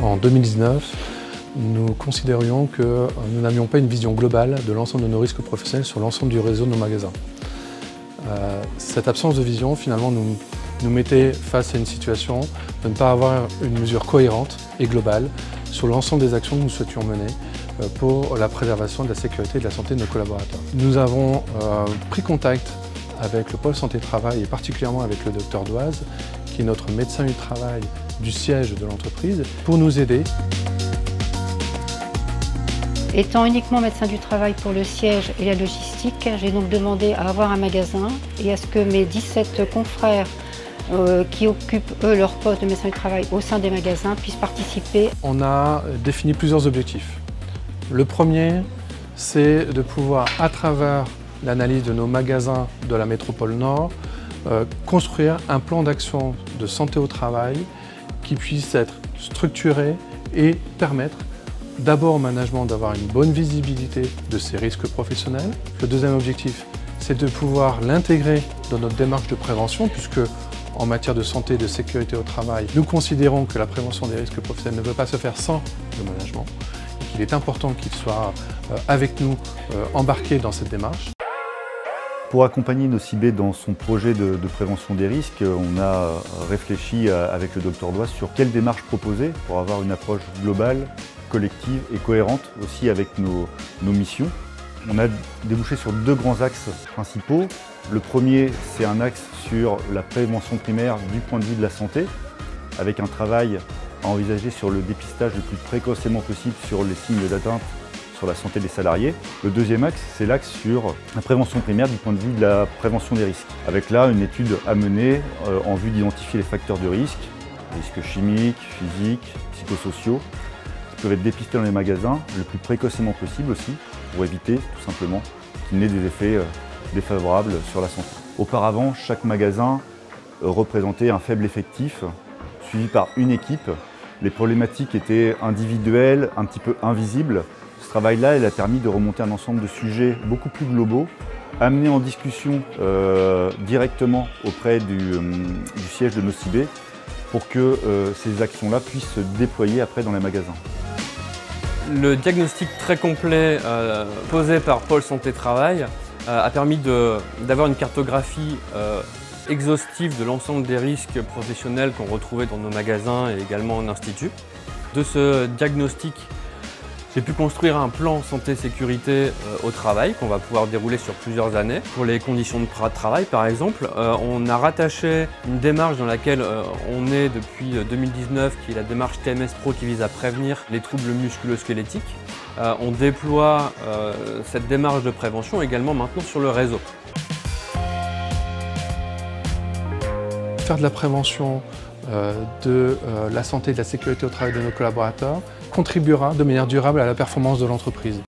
En 2019, nous considérions que nous n'avions pas une vision globale de l'ensemble de nos risques professionnels sur l'ensemble du réseau de nos magasins. Cette absence de vision, finalement, nous mettait face à une situation de ne pas avoir une mesure cohérente et globale sur l'ensemble des actions que nous souhaitions mener pour la préservation de la sécurité et de la santé de nos collaborateurs. Nous avons pris contact avec le pôle santé-travail et particulièrement avec le Dr Doise, qui est notre médecin du travail du siège de l'entreprise, pour nous aider. Étant uniquement médecin du travail pour le siège et la logistique, j'ai donc demandé à avoir un magasin et à ce que mes 17 confrères qui occupent eux leur poste de médecin du travail au sein des magasins puissent participer. On a défini plusieurs objectifs. Le premier, c'est de pouvoir, à travers l'analyse de nos magasins de la métropole Nord, construire un plan d'action de santé au travail qui puisse être structuré et permettre d'abord au management d'avoir une bonne visibilité de ses risques professionnels. Le deuxième objectif, c'est de pouvoir l'intégrer dans notre démarche de prévention, puisque en matière de santé et de sécurité au travail, nous considérons que la prévention des risques professionnels ne peut pas se faire sans le management et qu'il est important qu'il soit avec nous, embarqué dans cette démarche. Pour accompagner Nocibé dans son projet de prévention des risques, on a réfléchi avec le Dr Doise sur quelle démarche proposer pour avoir une approche globale, collective et cohérente aussi avec nos missions. On a débouché sur deux grands axes principaux. Le premier, c'est un axe sur la prévention primaire du point de vue de la santé, avec un travail à envisager sur le dépistage le plus précocement possible sur les signes d'atteinte sur la santé des salariés. Le deuxième axe, c'est l'axe sur la prévention primaire du point de vue de la prévention des risques, avec là une étude à mener en vue d'identifier les facteurs de risque, risques chimiques, physiques, psychosociaux, qui peuvent être dépistés dans les magasins le plus précocement possible aussi, pour éviter tout simplement qu'il n'ait des effets défavorables sur la santé. Auparavant, chaque magasin représentait un faible effectif, suivi par une équipe. Les problématiques étaient individuelles, un petit peu invisibles. Ce travail-là, il a permis de remonter un ensemble de sujets beaucoup plus globaux, amenés en discussion directement auprès du siège de Nocibé, pour que ces actions-là puissent se déployer après dans les magasins. Le diagnostic très complet posé par Pôle Santé Travail a permis d'avoir une cartographie exhaustive de l'ensemble des risques professionnels qu'on retrouvait dans nos magasins et également en institut. De ce diagnostic, j'ai pu construire un plan santé-sécurité au travail qu'on va pouvoir dérouler sur plusieurs années. Pour les conditions de travail, par exemple, on a rattaché une démarche dans laquelle on est depuis 2019, qui est la démarche TMS Pro qui vise à prévenir les troubles musculo-squelettiques. On déploie cette démarche de prévention également maintenant sur le réseau. Faire de la prévention de la santé et de la sécurité au travail de nos collaborateurs contribuera de manière durable à la performance de l'entreprise.